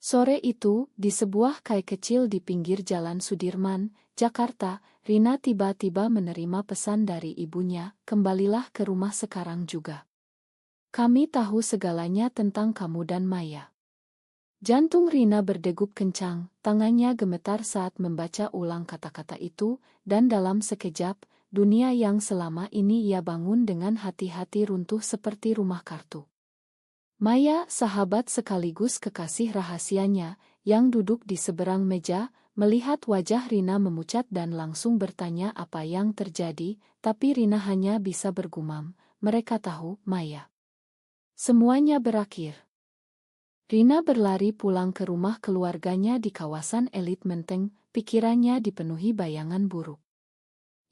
Sore itu, di sebuah kai kecil di pinggir Jalan Sudirman, Jakarta, Rina tiba-tiba menerima pesan dari ibunya, "Kembalilah ke rumah sekarang juga. Kami tahu segalanya tentang kamu dan Maya." Jantung Rina berdegup kencang, tangannya gemetar saat membaca ulang kata-kata itu, dan dalam sekejap, dunia yang selama ini ia bangun dengan hati-hati runtuh seperti rumah kartu. Maya, sahabat sekaligus kekasih rahasianya, yang duduk di seberang meja, melihat wajah Rina memucat dan langsung bertanya apa yang terjadi, tapi Rina hanya bisa bergumam, "Mereka tahu, Maya. Semuanya berakhir." Rina berlari pulang ke rumah keluarganya di kawasan elit Menteng, pikirannya dipenuhi bayangan buruk.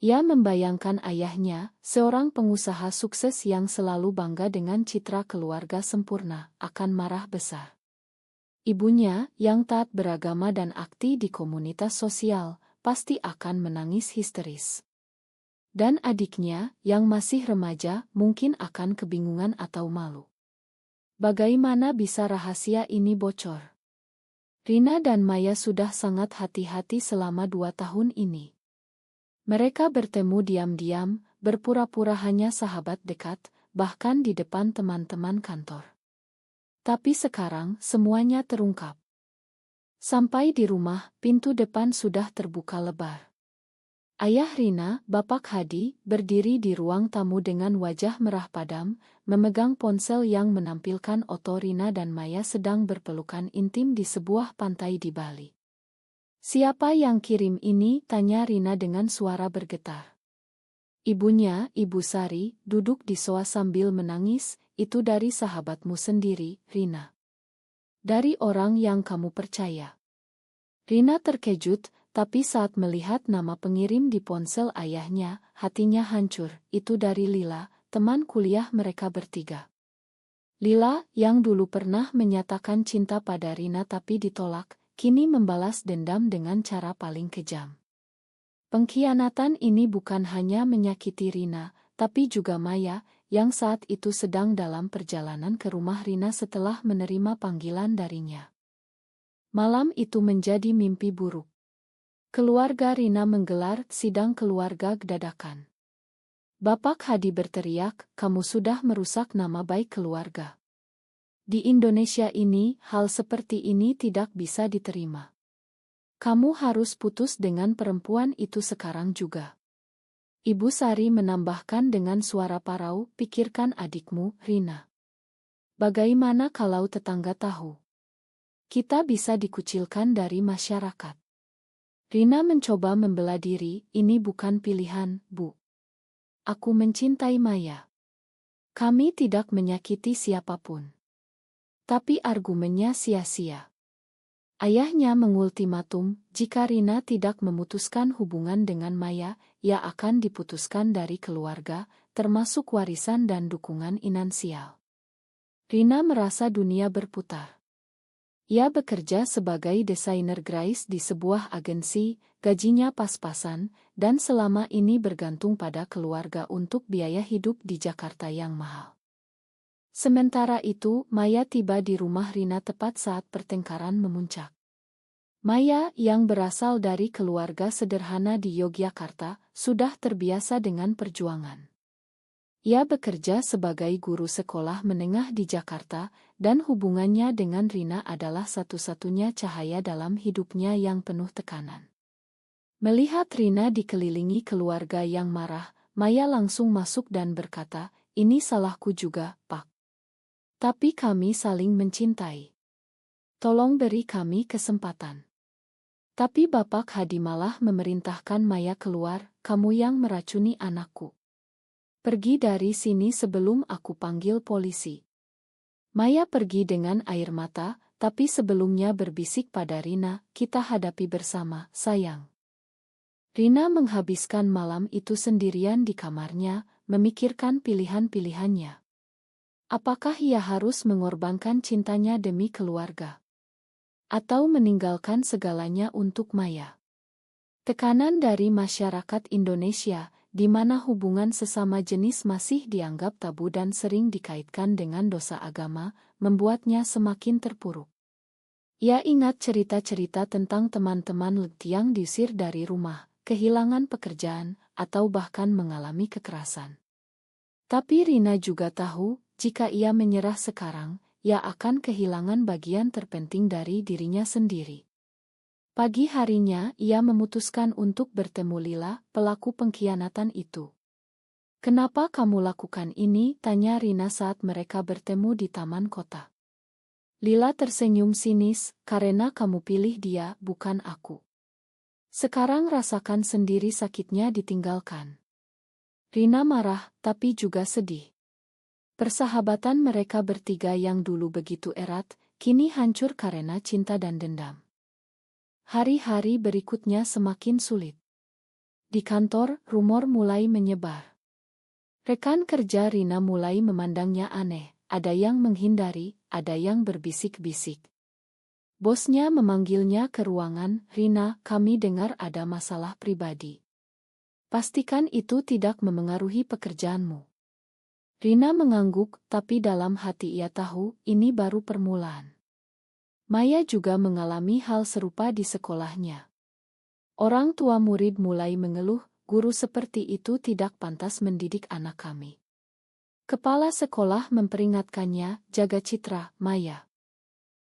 Ia membayangkan ayahnya, seorang pengusaha sukses yang selalu bangga dengan citra keluarga sempurna, akan marah besar. Ibunya, yang taat beragama dan aktif di komunitas sosial, pasti akan menangis histeris. Dan adiknya, yang masih remaja, mungkin akan kebingungan atau malu. Bagaimana bisa rahasia ini bocor? Rina dan Maya sudah sangat hati-hati selama 2 tahun ini. Mereka bertemu diam-diam, berpura-pura hanya sahabat dekat, bahkan di depan teman-teman kantor. Tapi sekarang semuanya terungkap. Sampai di rumah, pintu depan sudah terbuka lebar. Ayah Rina, Bapak Hadi, berdiri di ruang tamu dengan wajah merah padam, memegang ponsel yang menampilkan foto Rina dan Maya sedang berpelukan intim di sebuah pantai di Bali. "Siapa yang kirim ini?" tanya Rina dengan suara bergetar. Ibunya, Ibu Sari, duduk di sofa sambil menangis. "Itu dari sahabatmu sendiri, Rina. Dari orang yang kamu percaya." Rina terkejut, tapi saat melihat nama pengirim di ponsel ayahnya, hatinya hancur. Itu dari Lila, teman kuliah mereka bertiga. Lila, yang dulu pernah menyatakan cinta pada Rina tapi ditolak, kini membalas dendam dengan cara paling kejam. Pengkhianatan ini bukan hanya menyakiti Rina, tapi juga Maya, yang saat itu sedang dalam perjalanan ke rumah Rina setelah menerima panggilan darinya. Malam itu menjadi mimpi buruk. Keluarga Rina menggelar sidang keluarga dadakan. Bapak Hadi berteriak, "Kamu sudah merusak nama baik keluarga. Di Indonesia ini, hal seperti ini tidak bisa diterima. Kamu harus putus dengan perempuan itu sekarang juga." Ibu Sari menambahkan dengan suara parau, "Pikirkan adikmu, Rina. Bagaimana kalau tetangga tahu? Kita bisa dikucilkan dari masyarakat." Rina mencoba membela diri, "Ini bukan pilihan, Bu. Aku mencintai Maya. Kami tidak menyakiti siapapun." Tapi argumennya sia-sia. Ayahnya mengultimatum, jika Rina tidak memutuskan hubungan dengan Maya, ia akan diputuskan dari keluarga, termasuk warisan dan dukungan finansial. Rina merasa dunia berputar. Ia bekerja sebagai desainer grafis di sebuah agensi, gajinya pas-pasan, dan selama ini bergantung pada keluarga untuk biaya hidup di Jakarta yang mahal. Sementara itu, Maya tiba di rumah Rina tepat saat pertengkaran memuncak. Maya, yang berasal dari keluarga sederhana di Yogyakarta, sudah terbiasa dengan perjuangan. Ia bekerja sebagai guru sekolah menengah di Jakarta, dan hubungannya dengan Rina adalah satu-satunya cahaya dalam hidupnya yang penuh tekanan. Melihat Rina dikelilingi keluarga yang marah, Maya langsung masuk dan berkata, "Ini salahku juga, Pak. Tapi kami saling mencintai. Tolong beri kami kesempatan." Tapi Bapak Hadi malah memerintahkan Maya keluar, "Kamu yang meracuni anakku. Pergi dari sini sebelum aku panggil polisi." Maya pergi dengan air mata, tapi sebelumnya berbisik pada Rina, "Kita hadapi bersama, sayang." Rina menghabiskan malam itu sendirian di kamarnya, memikirkan pilihan-pilihannya. Apakah ia harus mengorbankan cintanya demi keluarga? Atau meninggalkan segalanya untuk Maya? Tekanan dari masyarakat Indonesia, di mana hubungan sesama jenis masih dianggap tabu dan sering dikaitkan dengan dosa agama, membuatnya semakin terpuruk. Ia ingat cerita-cerita tentang teman-teman yang diusir dari rumah, kehilangan pekerjaan, atau bahkan mengalami kekerasan. Tapi Rina juga tahu, jika ia menyerah sekarang, ia akan kehilangan bagian terpenting dari dirinya sendiri. Pagi harinya, ia memutuskan untuk bertemu Lila, pelaku pengkhianatan itu. "Kenapa kamu lakukan ini?" tanya Rina saat mereka bertemu di taman kota. Lila tersenyum sinis, "Karena kamu pilih dia, bukan aku. Sekarang rasakan sendiri sakitnya ditinggalkan." Rina marah, tapi juga sedih. Persahabatan mereka bertiga yang dulu begitu erat, kini hancur karena cinta dan dendam. Hari-hari berikutnya semakin sulit. Di kantor, rumor mulai menyebar. Rekan kerja Rina mulai memandangnya aneh, ada yang menghindari, ada yang berbisik-bisik. Bosnya memanggilnya ke ruangan, "Rina, kami dengar ada masalah pribadi. Pastikan itu tidak memengaruhi pekerjaanmu." Rina mengangguk, tapi dalam hati ia tahu, ini baru permulaan. Maya juga mengalami hal serupa di sekolahnya. Orang tua murid mulai mengeluh, "Guru seperti itu tidak pantas mendidik anak kami." Kepala sekolah memperingatkannya, "Jaga citra, Maya.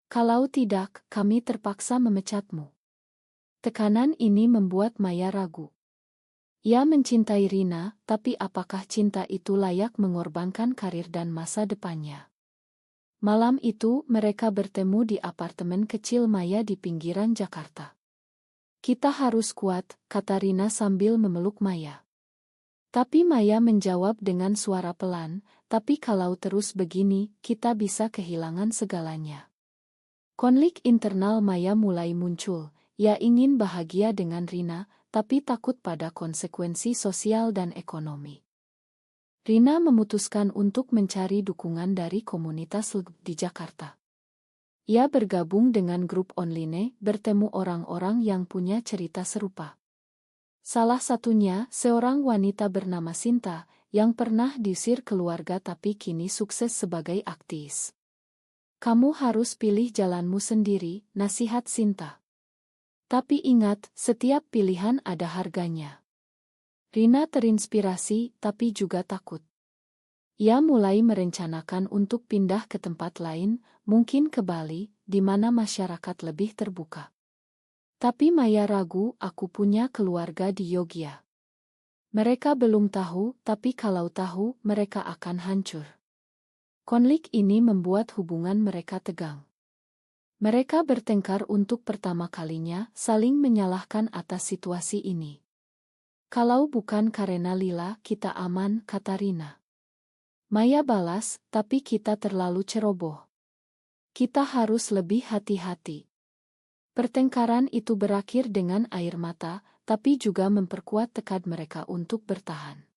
Kalau tidak, kami terpaksa memecatmu." Tekanan ini membuat Maya ragu. Ia mencintai Rina, tapi apakah cinta itu layak mengorbankan karir dan masa depannya? Malam itu, mereka bertemu di apartemen kecil Maya di pinggiran Jakarta. "Kita harus kuat," kata Rina sambil memeluk Maya. Tapi Maya menjawab dengan suara pelan, "Tapi kalau terus begini, kita bisa kehilangan segalanya." Konflik internal Maya mulai muncul. Ia ingin bahagia dengan Rina, tapi takut pada konsekuensi sosial dan ekonomi. Rina memutuskan untuk mencari dukungan dari komunitas LGBT di Jakarta. Ia bergabung dengan grup online, bertemu orang-orang yang punya cerita serupa. Salah satunya, seorang wanita bernama Sinta, yang pernah diusir keluarga tapi kini sukses sebagai aktivis. "Kamu harus pilih jalanmu sendiri," nasihat Sinta. "Tapi ingat, setiap pilihan ada harganya." Rina terinspirasi, tapi juga takut. Ia mulai merencanakan untuk pindah ke tempat lain, mungkin ke Bali, di mana masyarakat lebih terbuka. Tapi Maya ragu, "Aku punya keluarga di Yogyakarta. Mereka belum tahu, tapi kalau tahu, mereka akan hancur." Konflik ini membuat hubungan mereka tegang. Mereka bertengkar untuk pertama kalinya, saling menyalahkan atas situasi ini. "Kalau bukan karena Lila, kita aman," kata Rina. Maya balas, "Tapi kita terlalu ceroboh. Kita harus lebih hati-hati." Pertengkaran itu berakhir dengan air mata, tapi juga memperkuat tekad mereka untuk bertahan.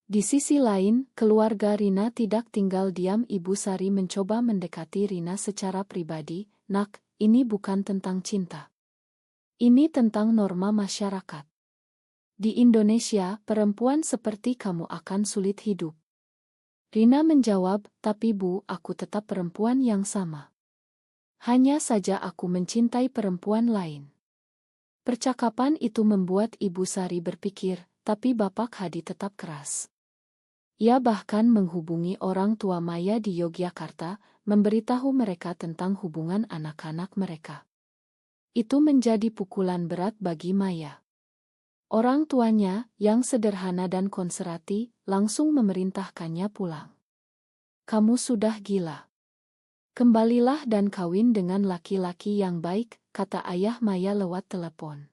Di sisi lain, keluarga Rina tidak tinggal diam. Ibu Sari mencoba mendekati Rina secara pribadi, "Nak, ini bukan tentang cinta. Ini tentang norma masyarakat. Di Indonesia, perempuan seperti kamu akan sulit hidup." Rina menjawab, "Tapi Bu, aku tetap perempuan yang sama. Hanya saja aku mencintai perempuan lain." Percakapan itu membuat Ibu Sari berpikir, tapi Bapak Hadi tetap keras. Ia bahkan menghubungi orang tua Maya di Yogyakarta, memberitahu mereka tentang hubungan anak-anak mereka. Itu menjadi pukulan berat bagi Maya. Orang tuanya, yang sederhana dan konservatif, langsung memerintahkannya pulang. "Kamu sudah gila. Kembalilah dan kawin dengan laki-laki yang baik," kata ayah Maya lewat telepon.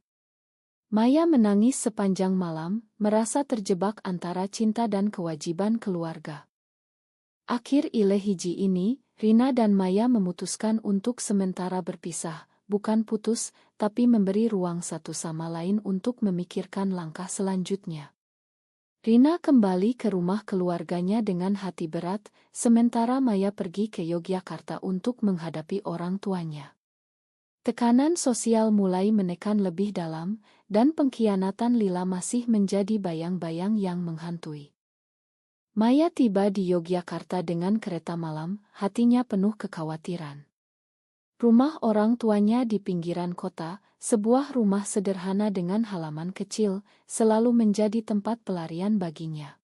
Maya menangis sepanjang malam, merasa terjebak antara cinta dan kewajiban keluarga. Akhir hiji ini, Rina dan Maya memutuskan untuk sementara berpisah, bukan putus, tapi memberi ruang satu sama lain untuk memikirkan langkah selanjutnya. Rina kembali ke rumah keluarganya dengan hati berat, sementara Maya pergi ke Yogyakarta untuk menghadapi orang tuanya. Tekanan sosial mulai menekan lebih dalam, dan pengkhianatan Lila masih menjadi bayang-bayang yang menghantui. Maya tiba di Yogyakarta dengan kereta malam, hatinya penuh kekhawatiran. Rumah orang tuanya di pinggiran kota, sebuah rumah sederhana dengan halaman kecil, selalu menjadi tempat pelarian baginya.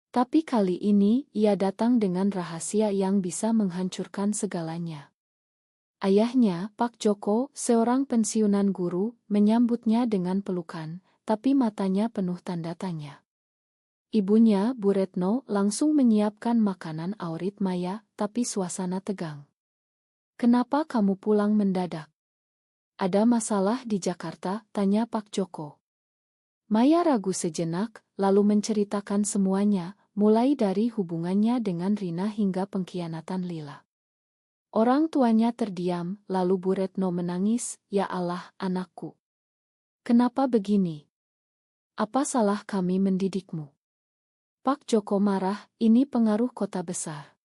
Tapi kali ini, ia datang dengan rahasia yang bisa menghancurkan segalanya. Ayahnya, Pak Joko, seorang pensiunan guru, menyambutnya dengan pelukan, tapi matanya penuh tanda tanya. Ibunya, Bu Retno, langsung menyiapkan makanan Aurit Maya, tapi suasana tegang. "Kenapa kamu pulang mendadak? Ada masalah di Jakarta?" tanya Pak Joko. Maya ragu sejenak, lalu menceritakan semuanya, mulai dari hubungannya dengan Rina hingga pengkhianatan Lila. Orang tuanya terdiam, lalu Bu Retno menangis, "Ya Allah, anakku. Kenapa begini? Apa salah kami mendidikmu?" Pak Joko marah, "Ini pengaruh kota besar.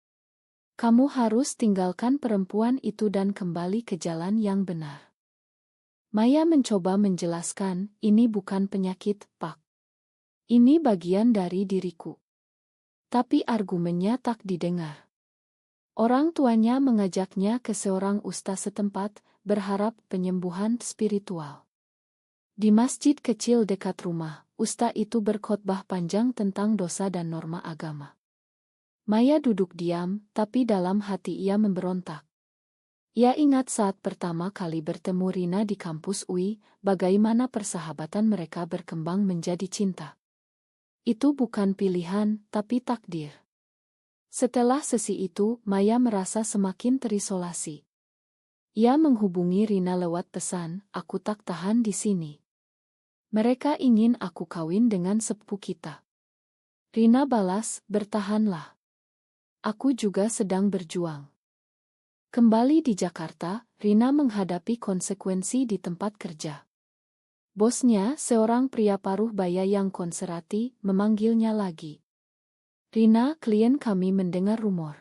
Kamu harus tinggalkan perempuan itu dan kembali ke jalan yang benar." Maya mencoba menjelaskan, "Ini bukan penyakit, Pak. Ini bagian dari diriku." Tapi argumennya tak didengar. Orang tuanya mengajaknya ke seorang ustaz setempat, berharap penyembuhan spiritual. Di masjid kecil dekat rumah, ustaz itu berkhotbah panjang tentang dosa dan norma agama. Maya duduk diam, tapi dalam hati ia memberontak. Ia ingat saat pertama kali bertemu Rina di kampus UI, bagaimana persahabatan mereka berkembang menjadi cinta. Itu bukan pilihan, tapi takdir. Setelah sesi itu, Maya merasa semakin terisolasi. Ia menghubungi Rina lewat pesan, "Aku tak tahan di sini. Mereka ingin aku kawin dengan sepupu kita." Rina balas, "Bertahanlah. Aku juga sedang berjuang." Kembali di Jakarta, Rina menghadapi konsekuensi di tempat kerja. Bosnya, seorang pria paruh baya yang konservatif, memanggilnya lagi. "Rina, klien kami mendengar rumor.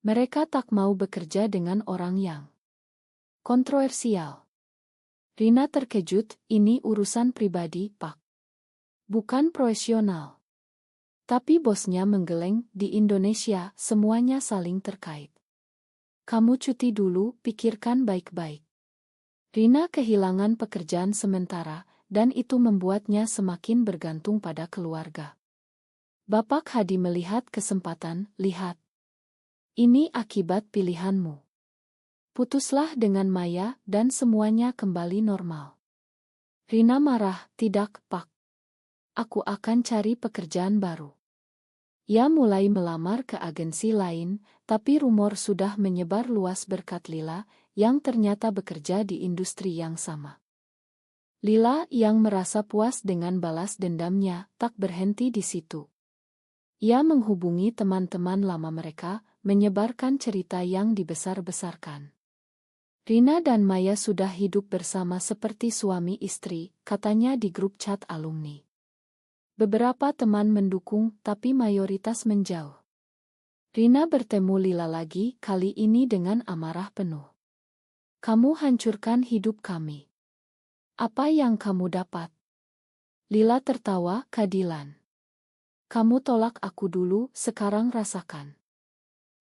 Mereka tak mau bekerja dengan orang yang kontroversial." Rina terkejut, "Ini urusan pribadi, Pak. Bukan profesional." Tapi bosnya menggeleng, "Di Indonesia, semuanya saling terkait. Kamu cuti dulu, pikirkan baik-baik." Rina kehilangan pekerjaan sementara, dan itu membuatnya semakin bergantung pada keluarga. Bapak Hadi melihat kesempatan, "Lihat. Ini akibat pilihanmu. Putuslah dengan Maya dan semuanya kembali normal." Rina marah, "Tidak, Pak. Aku akan cari pekerjaan baru." Ia mulai melamar ke agensi lain, tapi rumor sudah menyebar luas berkat Lila, yang ternyata bekerja di industri yang sama. Lila, yang merasa puas dengan balas dendamnya, tak berhenti di situ. Ia menghubungi teman-teman lama mereka, menyebarkan cerita yang dibesar-besarkan. Rina dan Maya sudah hidup bersama seperti suami istri, katanya di grup chat alumni. Beberapa teman mendukung, tapi mayoritas menjauh. Rina bertemu Lila lagi, kali ini dengan amarah penuh. "Kamu hancurkan hidup kami. Apa yang kamu dapat?" Lila tertawa, "Keadilan. Kamu tolak aku dulu, sekarang rasakan."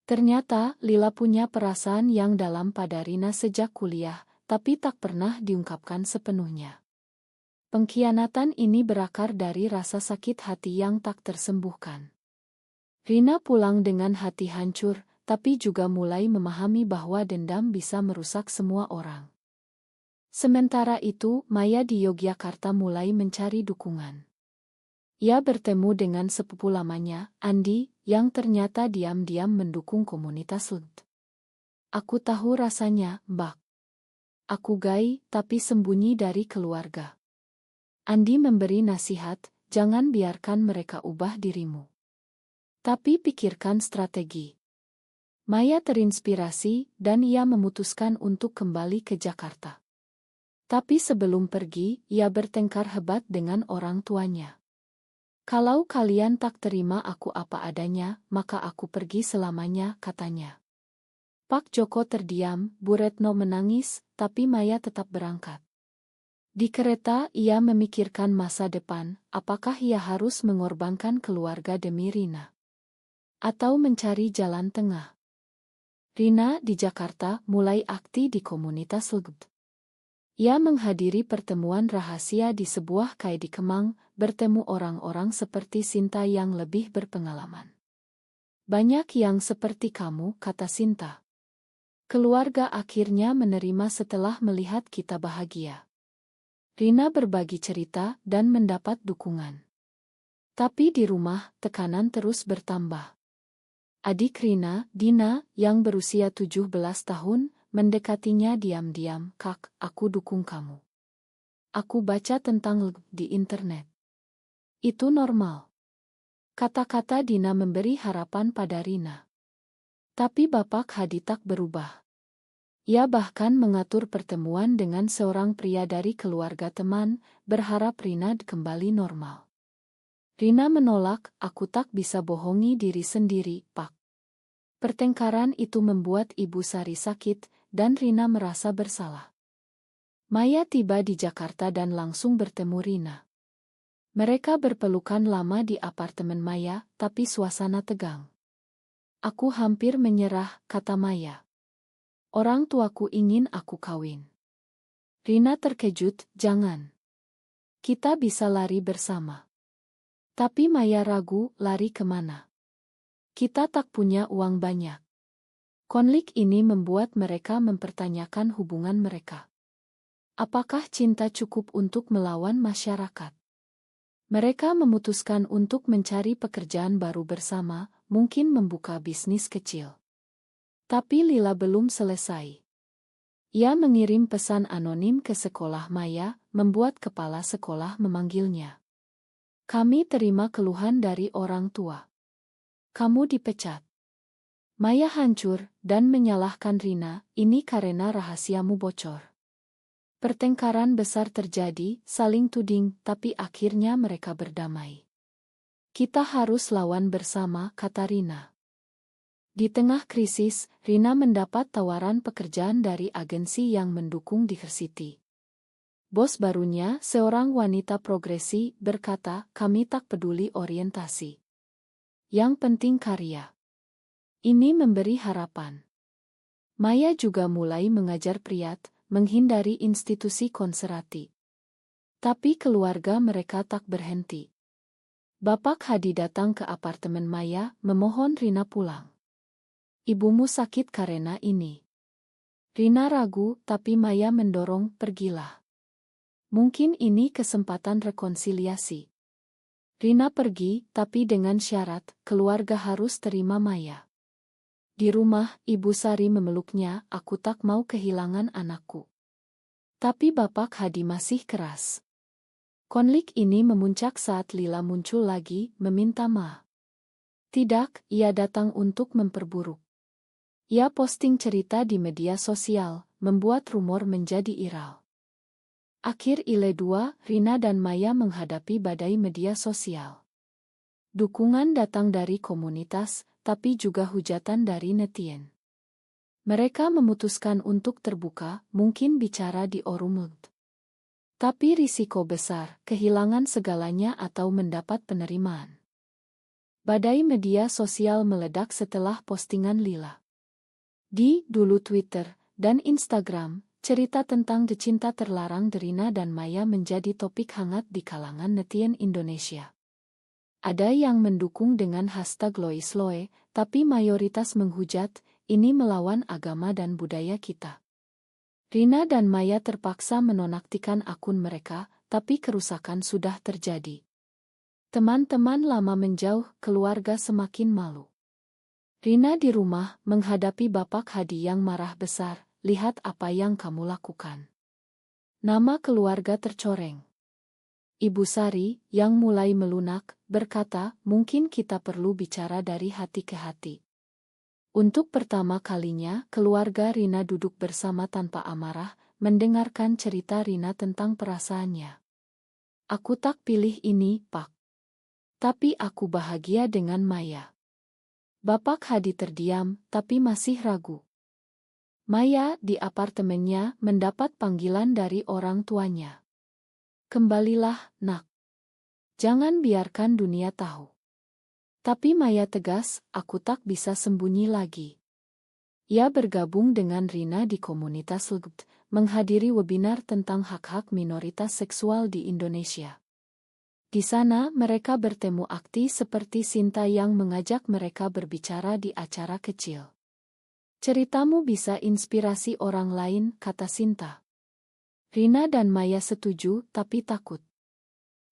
Ternyata, Lila punya perasaan yang dalam pada Rina sejak kuliah, tapi tak pernah diungkapkan sepenuhnya. Pengkhianatan ini berakar dari rasa sakit hati yang tak tersembuhkan. Rina pulang dengan hati hancur, tapi juga mulai memahami bahwa dendam bisa merusak semua orang. Sementara itu, Maya di Yogyakarta mulai mencari dukungan. Ia bertemu dengan sepupu lamanya, Andi, yang ternyata diam-diam mendukung komunitas LUT. "Aku tahu rasanya, Mbak. Aku gay, tapi sembunyi dari keluarga." Andi memberi nasihat, "Jangan biarkan mereka ubah dirimu. Tapi pikirkan strategi." Maya terinspirasi, dan ia memutuskan untuk kembali ke Jakarta. Tapi sebelum pergi, ia bertengkar hebat dengan orang tuanya. "Kalau kalian tak terima aku apa adanya, maka aku pergi selamanya," katanya. Pak Joko terdiam, Bu Retno menangis, tapi Maya tetap berangkat. Di kereta, ia memikirkan masa depan, apakah ia harus mengorbankan keluarga demi Rina? Atau mencari jalan tengah? Rina di Jakarta mulai aktif di komunitas LGBT. Ia menghadiri pertemuan rahasia di sebuah KAI di Kemang, bertemu orang-orang seperti Sinta yang lebih berpengalaman. Banyak yang seperti kamu, kata Sinta. Keluarga akhirnya menerima setelah melihat kita bahagia. Rina berbagi cerita dan mendapat dukungan. Tapi di rumah, tekanan terus bertambah. Adik Rina, Dina, yang berusia 17 tahun, mendekatinya diam-diam. Kak, aku dukung kamu. Aku baca tentang LGBT di internet. Itu normal. Kata-kata Dina memberi harapan pada Rina. Tapi Bapak Hadi tak berubah. Ia bahkan mengatur pertemuan dengan seorang pria dari keluarga teman, berharap Rina kembali normal. Rina menolak, aku tak bisa bohongi diri sendiri, Pak. Pertengkaran itu membuat Ibu Sari sakit, dan Rina merasa bersalah. Maya tiba di Jakarta dan langsung bertemu Rina. Mereka berpelukan lama di apartemen Maya, tapi suasana tegang. Aku hampir menyerah, kata Maya. Orang tuaku ingin aku kawin. Rina terkejut, jangan. Kita bisa lari bersama. Tapi Maya ragu, lari kemana? Kita tak punya uang banyak. Konflik ini membuat mereka mempertanyakan hubungan mereka. Apakah cinta cukup untuk melawan masyarakat? Mereka memutuskan untuk mencari pekerjaan baru bersama, mungkin membuka bisnis kecil. Tapi Lila belum selesai. Ia mengirim pesan anonim ke sekolah Maya, membuat kepala sekolah memanggilnya. Kami terima keluhan dari orang tua. Kamu dipecat. Maya hancur dan menyalahkan Rina, ini karena rahasiamu bocor. Pertengkaran besar terjadi, saling tuding, tapi akhirnya mereka berdamai. Kita harus lawan bersama, kata Rina. Di tengah krisis, Rina mendapat tawaran pekerjaan dari agensi yang mendukung diversity. Bos barunya, seorang wanita progresi, berkata, kami tak peduli orientasi. Yang penting karya. Ini memberi harapan. Maya juga mulai mengajar priat, menghindari institusi konservatif. Tapi keluarga mereka tak berhenti. Bapak Hadi datang ke apartemen Maya, memohon Rina pulang. Ibumu sakit karena ini. Rina ragu, tapi Maya mendorong, pergilah. Mungkin ini kesempatan rekonsiliasi. Rina pergi, tapi dengan syarat, keluarga harus terima Maya. Di rumah, Ibu Sari memeluknya, aku tak mau kehilangan anakku. Tapi Bapak Hadi masih keras. Konflik ini memuncak saat Lila muncul lagi, meminta maaf. Tidak, ia datang untuk memperburuk. Ia posting cerita di media sosial, membuat rumor menjadi viral. Akhir Ile 2, Rina dan Maya menghadapi badai media sosial. Dukungan datang dari komunitas, tapi juga hujatan dari netizen. Mereka memutuskan untuk terbuka, mungkin bicara di forum. Tapi risiko besar, kehilangan segalanya atau mendapat penerimaan. Badai media sosial meledak setelah postingan Lila. Di dulu Twitter dan Instagram, cerita tentang cinta terlarang Rina dan Maya menjadi topik hangat di kalangan netizen Indonesia. Ada yang mendukung dengan hashtag #LoisLoe, tapi mayoritas menghujat, ini melawan agama dan budaya kita. Rina dan Maya terpaksa menonaktifkan akun mereka, tapi kerusakan sudah terjadi. Teman-teman lama menjauh, keluarga semakin malu. Rina di rumah, menghadapi Bapak Hadi yang marah besar, lihat apa yang kamu lakukan. Nama keluarga tercoreng. Ibu Sari, yang mulai melunak, berkata, mungkin kita perlu bicara dari hati ke hati. Untuk pertama kalinya, keluarga Rina duduk bersama tanpa amarah, mendengarkan cerita Rina tentang perasaannya. Aku tak pilih ini, Pak. Tapi aku bahagia dengan Maya. Bapak Hadi terdiam, tapi masih ragu. Maya di apartemennya mendapat panggilan dari orang tuanya. Kembalilah, nak. Jangan biarkan dunia tahu. Tapi Maya tegas, aku tak bisa sembunyi lagi. Ia bergabung dengan Rina di komunitas LGBT, menghadiri webinar tentang hak-hak minoritas seksual di Indonesia. Di sana mereka bertemu aktis seperti Sinta yang mengajak mereka berbicara di acara kecil. Ceritamu bisa inspirasi orang lain, kata Sinta. Rina dan Maya setuju tapi takut.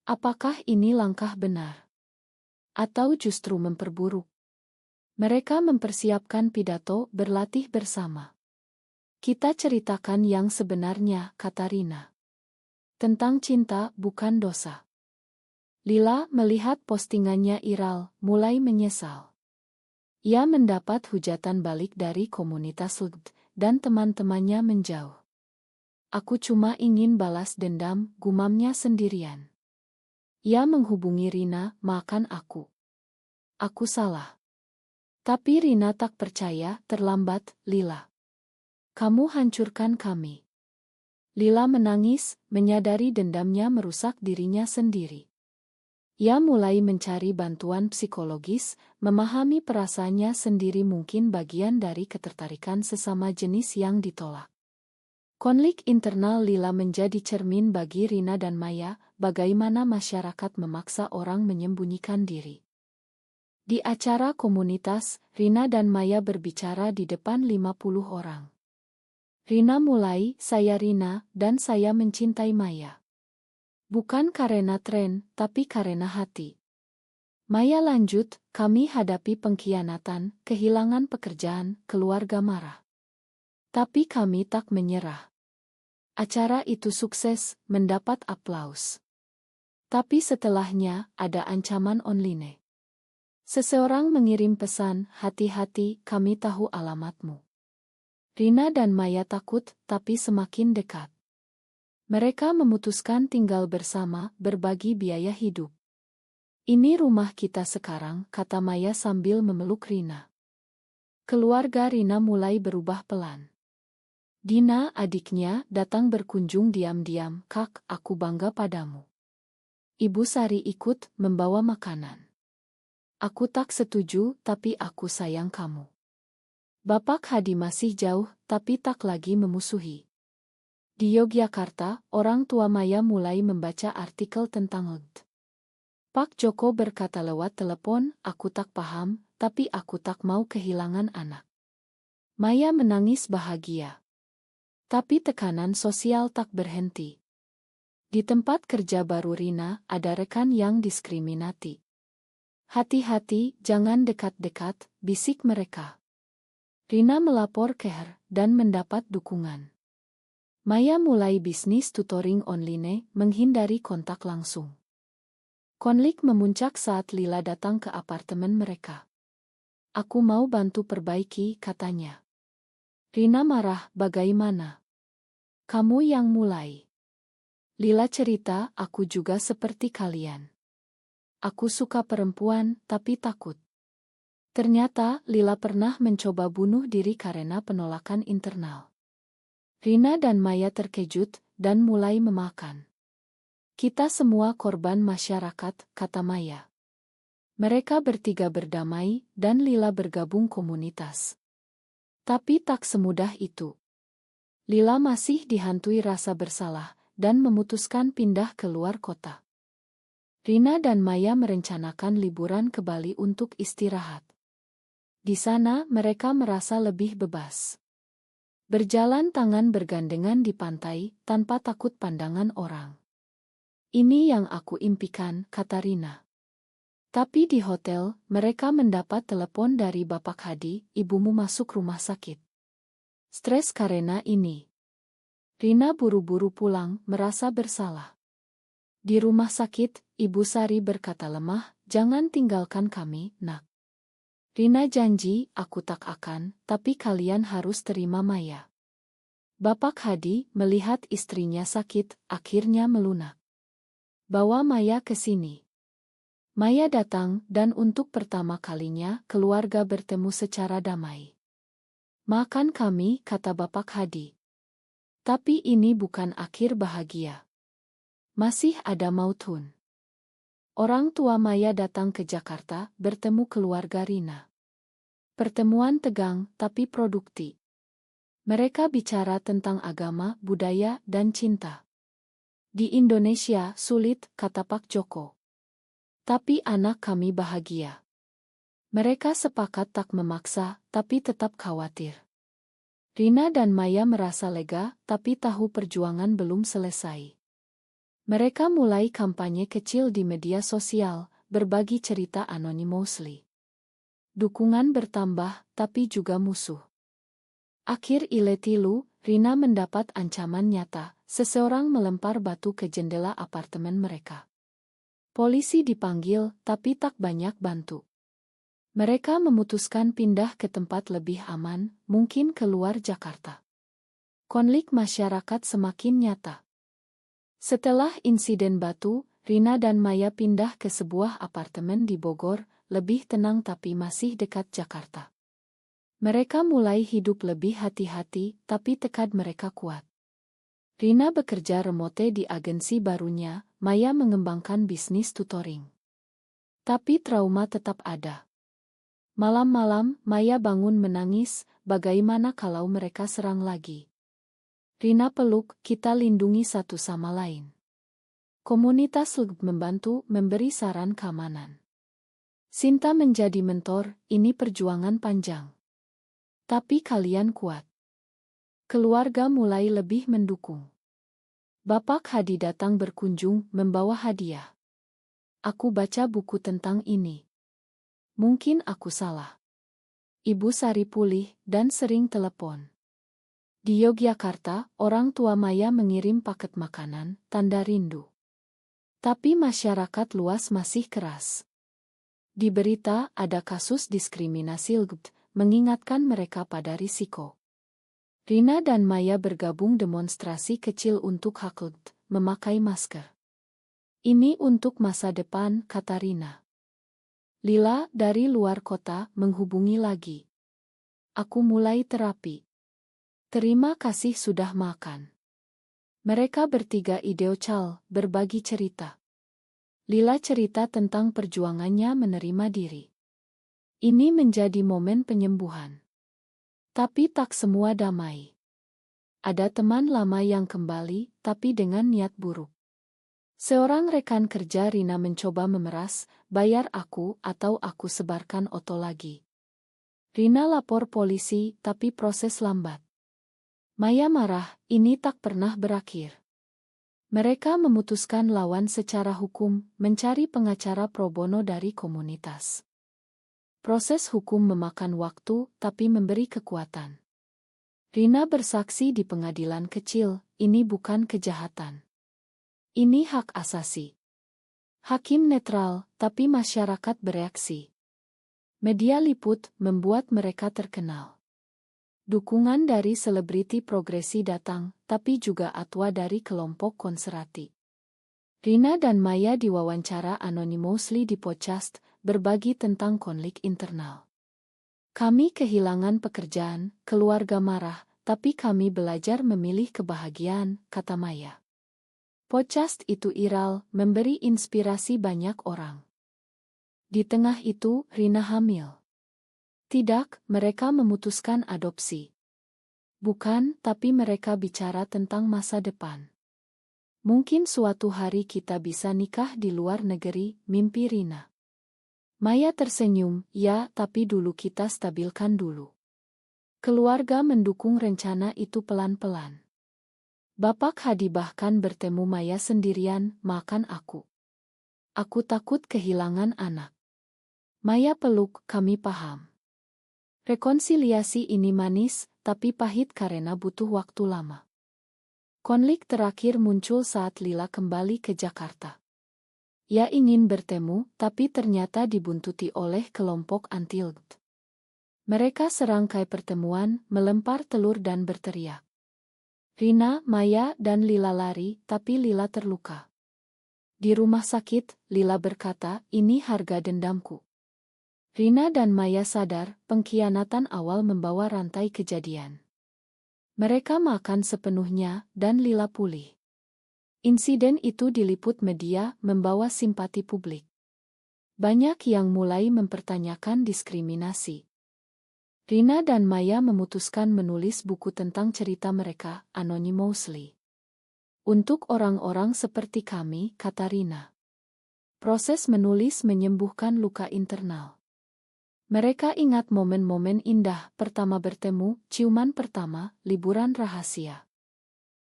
Apakah ini langkah benar? Atau justru memperburuk? Mereka mempersiapkan pidato, berlatih bersama. Kita ceritakan yang sebenarnya, kata Rina. Tentang cinta, bukan dosa. Lila melihat postingannya viral, mulai menyesal. Ia mendapat hujatan balik dari komunitas LGBT, dan teman-temannya menjauh. Aku cuma ingin balas dendam, gumamnya sendirian. Ia menghubungi Rina, maafkan aku. Aku salah. Tapi Rina tak percaya, terlambat, Lila. Kamu hancurkan kami. Lila menangis, menyadari dendamnya merusak dirinya sendiri. Ia mulai mencari bantuan psikologis, memahami perasaannya sendiri mungkin bagian dari ketertarikan sesama jenis yang ditolak. Konflik internal Lila menjadi cermin bagi Rina dan Maya, bagaimana masyarakat memaksa orang menyembunyikan diri. Di acara komunitas, Rina dan Maya berbicara di depan 50 orang. Rina mulai, saya Rina, dan saya mencintai Maya. Bukan karena tren, tapi karena hati. Maya lanjut, kami hadapi pengkhianatan, kehilangan pekerjaan, keluarga marah. Tapi kami tak menyerah. Acara itu sukses, mendapat aplaus. Tapi setelahnya, ada ancaman online. Seseorang mengirim pesan, hati-hati, kami tahu alamatmu. Rina dan Maya takut, tapi semakin dekat. Mereka memutuskan tinggal bersama, berbagi biaya hidup. Ini rumah kita sekarang, kata Maya sambil memeluk Rina. Keluarga Rina mulai berubah pelan. Dina, adiknya, datang berkunjung diam-diam, Kak, aku bangga padamu. Ibu Sari ikut, membawa makanan. Aku tak setuju, tapi aku sayang kamu. Bapak Hadi masih jauh, tapi tak lagi memusuhi. Di Yogyakarta, orang tua Maya mulai membaca artikel tentang LGBT. Pak Joko berkata lewat telepon, aku tak paham, tapi aku tak mau kehilangan anak. Maya menangis bahagia. Tapi tekanan sosial tak berhenti. Di tempat kerja baru Rina, ada rekan yang diskriminasi. Hati-hati, jangan dekat-dekat, bisik mereka. Rina melapor ke HR dan mendapat dukungan. Maya mulai bisnis tutoring online, menghindari kontak langsung. Konflik memuncak saat Lila datang ke apartemen mereka. Aku mau bantu perbaiki, katanya. Rina marah, bagaimana? Kamu yang mulai. Lila cerita, aku juga seperti kalian. Aku suka perempuan, tapi takut. Ternyata, Lila pernah mencoba bunuh diri karena penolakan internal. Rina dan Maya terkejut, dan mulai memakan. Kita semua korban masyarakat, kata Maya. Mereka bertiga berdamai, dan Lila bergabung komunitas. Tapi tak semudah itu. Lila masih dihantui rasa bersalah, dan memutuskan pindah ke luar kota. Rina dan Maya merencanakan liburan ke Bali untuk istirahat. Di sana mereka merasa lebih bebas. Berjalan tangan bergandengan di pantai, tanpa takut pandangan orang. Ini yang aku impikan, kata Rina. Tapi di hotel, mereka mendapat telepon dari Bapak Hadi, ibumu masuk rumah sakit. Stres karena ini. Rina buru-buru pulang, merasa bersalah. Di rumah sakit, Ibu Sari berkata lemah, jangan tinggalkan kami, nak. Rina janji, aku tak akan, tapi kalian harus terima Maya. Bapak Hadi, melihat istrinya sakit, akhirnya melunak. Bawa Maya ke sini. Maya datang, dan untuk pertama kalinya, keluarga bertemu secara damai. Makan kami, kata Bapak Hadi. Tapi ini bukan akhir bahagia. Masih ada mautun. Orang tua Maya datang ke Jakarta, bertemu keluarga Rina. Pertemuan tegang tapi produktif. Mereka bicara tentang agama, budaya, dan cinta. Di Indonesia sulit, kata Pak Joko. Tapi anak kami bahagia. Mereka sepakat tak memaksa, tapi tetap khawatir. Rina dan Maya merasa lega, tapi tahu perjuangan belum selesai. Mereka mulai kampanye kecil di media sosial, berbagi cerita anonymously. Dukungan bertambah, tapi juga musuh. Akhir iletilu, Rina mendapat ancaman nyata, seseorang melempar batu ke jendela apartemen mereka. Polisi dipanggil, tapi tak banyak bantu. Mereka memutuskan pindah ke tempat lebih aman, mungkin keluar Jakarta. Konflik masyarakat semakin nyata. Setelah insiden batu, Rina dan Maya pindah ke sebuah apartemen di Bogor, lebih tenang tapi masih dekat Jakarta. Mereka mulai hidup lebih hati-hati, tapi tekad mereka kuat. Rina bekerja remote di agensi barunya, Maya mengembangkan bisnis tutoring. Tapi trauma tetap ada. Malam-malam, Maya bangun menangis, bagaimana kalau mereka serang lagi? Rina peluk, kita lindungi satu sama lain. Komunitas LG membantu, memberi saran keamanan. Sinta menjadi mentor, ini perjuangan panjang. Tapi kalian kuat. Keluarga mulai lebih mendukung. Bapak Hadi datang berkunjung, membawa hadiah. Aku baca buku tentang ini. Mungkin aku salah. Ibu Sari pulih dan sering telepon. Di Yogyakarta, orang tua Maya mengirim paket makanan, tanda rindu. Tapi masyarakat luas masih keras. Di berita ada kasus diskriminasi LGBT, mengingatkan mereka pada risiko. Rina dan Maya bergabung demonstrasi kecil untuk hak LGBT, memakai masker. Ini untuk masa depan, kata Rina. Lila dari luar kota menghubungi lagi. Aku mulai terapi. Terima kasih sudah makan. Mereka bertiga ideal, berbagi cerita. Lila cerita tentang perjuangannya menerima diri. Ini menjadi momen penyembuhan. Tapi tak semua damai. Ada teman lama yang kembali, tapi dengan niat buruk. Seorang rekan kerja Rina mencoba memeras, bayar aku atau aku sebarkan foto lagi. Rina lapor polisi, tapi proses lambat. Maya marah, ini tak pernah berakhir. Mereka memutuskan lawan secara hukum, mencari pengacara pro bono dari komunitas. Proses hukum memakan waktu, tapi memberi kekuatan. Rina bersaksi di pengadilan kecil, ini bukan kejahatan. Ini hak asasi. Hakim netral, tapi masyarakat bereaksi. Media liput membuat mereka terkenal. Dukungan dari selebriti progresi datang, tapi juga atwa dari kelompok konservatif. Rina dan Maya diwawancara anonymously di podcast, berbagi tentang konflik internal. Kami kehilangan pekerjaan, keluarga marah, tapi kami belajar memilih kebahagiaan, kata Maya. Podcast itu viral, memberi inspirasi banyak orang. Di tengah itu, Rina hamil. Tidak, mereka memutuskan adopsi. Bukan, tapi mereka bicara tentang masa depan. Mungkin suatu hari kita bisa nikah di luar negeri, mimpi Rina. Maya tersenyum, ya, tapi dulu kita stabilkan dulu. Keluarga mendukung rencana itu pelan-pelan. Bapak Hadi bahkan bertemu Maya sendirian, makan aku. Aku takut kehilangan anak. Maya peluk, kami paham. Rekonsiliasi ini manis, tapi pahit karena butuh waktu lama. Konflik terakhir muncul saat Lila kembali ke Jakarta. Ia ingin bertemu, tapi ternyata dibuntuti oleh kelompok anti-LGBT. Mereka serangkai pertemuan, melempar telur dan berteriak. Rina, Maya, dan Lila lari, tapi Lila terluka. Di rumah sakit, Lila berkata, ini harga dendamku. Rina dan Maya sadar, pengkhianatan awal membawa rantai kejadian. Mereka makan sepenuhnya, dan Lila pulih. Insiden itu diliput media, membawa simpati publik. Banyak yang mulai mempertanyakan diskriminasi. Rina dan Maya memutuskan menulis buku tentang cerita mereka, anonymously. Untuk orang-orang seperti kami, kata Rina. Proses menulis menyembuhkan luka internal. Mereka ingat momen-momen indah, pertama bertemu, ciuman pertama, liburan rahasia.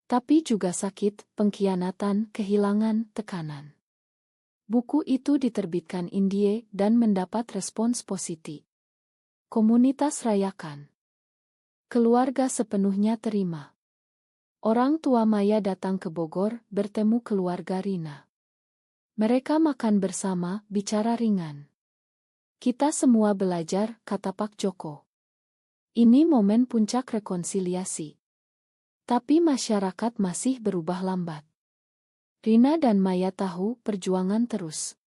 Tapi juga sakit, pengkhianatan, kehilangan, tekanan. Buku itu diterbitkan Indie dan mendapat respons positif. Komunitas rayakan. Keluarga sepenuhnya terima. Orang tua Maya datang ke Bogor, bertemu keluarga Rina. Mereka makan bersama, bicara ringan. Kita semua belajar, kata Pak Joko. Ini momen puncak rekonsiliasi. Tapi masyarakat masih berubah lambat. Rina dan Maya tahu perjuangan terus.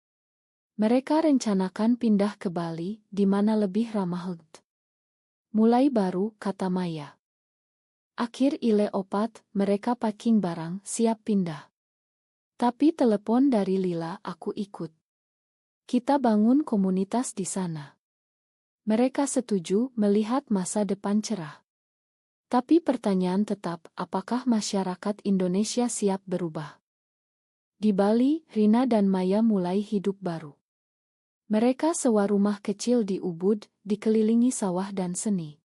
Mereka rencanakan pindah ke Bali, di mana lebih ramah. Mulai baru, kata Maya. Akhir ile opat, mereka packing barang, siap pindah. Tapi telepon dari Lila, aku ikut. Kita bangun komunitas di sana. Mereka setuju melihat masa depan cerah. Tapi pertanyaan tetap, apakah masyarakat Indonesia siap berubah? Di Bali, Rina dan Maya mulai hidup baru. Mereka sewa rumah kecil di Ubud, dikelilingi sawah dan seni.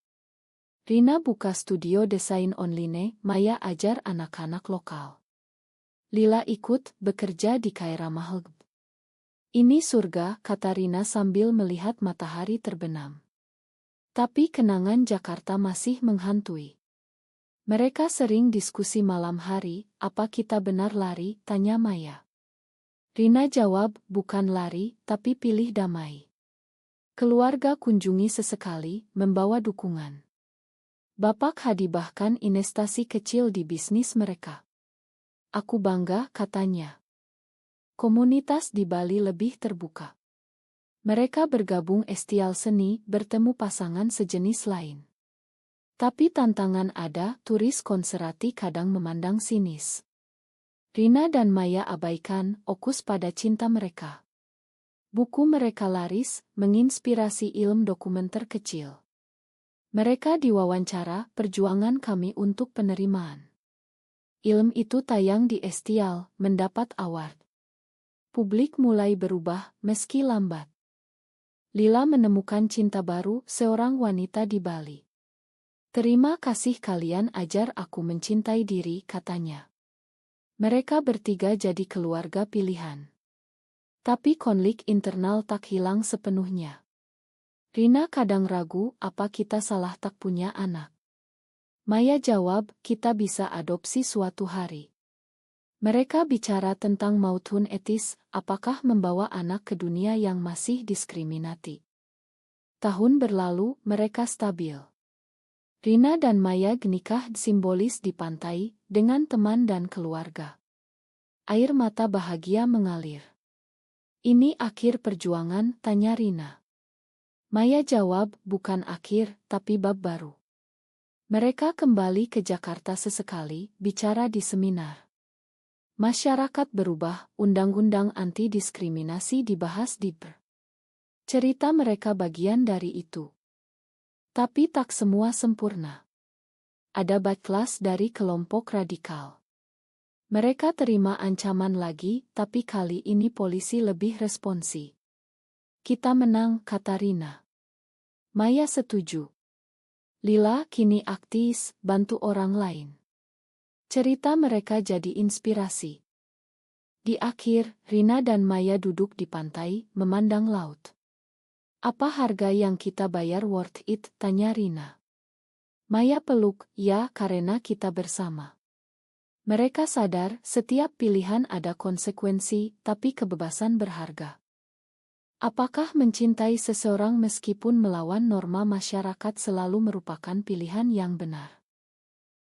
Rina buka studio desain online, Maya ajar anak-anak lokal. Lila ikut bekerja di Kaira Mahal. Ini surga, kata Rina sambil melihat matahari terbenam. Tapi kenangan Jakarta masih menghantui. Mereka sering diskusi malam hari, apa kita benar lari, tanya Maya. Rina jawab, bukan lari, tapi pilih damai. Keluarga kunjungi sesekali, membawa dukungan. Bapak Hadi bahkan investasi kecil di bisnis mereka. Aku bangga, katanya. Komunitas di Bali lebih terbuka. Mereka bergabung estial seni, bertemu pasangan sejenis lain. Tapi tantangan ada, turis konservasi kadang memandang sinis. Rina dan Maya abaikan, fokus pada cinta mereka. Buku mereka laris, menginspirasi ilmu dokumenter kecil. Mereka diwawancara, perjuangan kami untuk penerimaan. Ilmu itu tayang di Estial, mendapat award. Publik mulai berubah, meski lambat. Lila menemukan cinta baru, seorang wanita di Bali. Terima kasih kalian ajar aku mencintai diri, katanya. Mereka bertiga jadi keluarga pilihan. Tapi konflik internal tak hilang sepenuhnya. Rina kadang ragu, apa kita salah tak punya anak? Maya jawab, kita bisa adopsi suatu hari. Mereka bicara tentang mautun etis, apakah membawa anak ke dunia yang masih diskriminasi. Tahun berlalu, mereka stabil. Rina dan Maya nikah simbolis di pantai, dengan teman dan keluarga. Air mata bahagia mengalir. Ini akhir perjuangan, tanya Rina. Maya jawab, bukan akhir, tapi bab baru. Mereka kembali ke Jakarta sesekali, bicara di seminar. Masyarakat berubah, undang-undang anti-diskriminasi dibahas di BR. Cerita mereka bagian dari itu. Tapi tak semua sempurna. Ada backlash dari kelompok radikal. Mereka terima ancaman lagi, tapi kali ini polisi lebih responsi. Kita menang, kata Rina. Maya setuju. Lila kini aktif, bantu orang lain. Cerita mereka jadi inspirasi. Di akhir, Rina dan Maya duduk di pantai, memandang laut. Apa harga yang kita bayar worth it, tanya Rina. Maya peluk, ya karena kita bersama. Mereka sadar, setiap pilihan ada konsekuensi, tapi kebebasan berharga. Apakah mencintai seseorang meskipun melawan norma masyarakat selalu merupakan pilihan yang benar?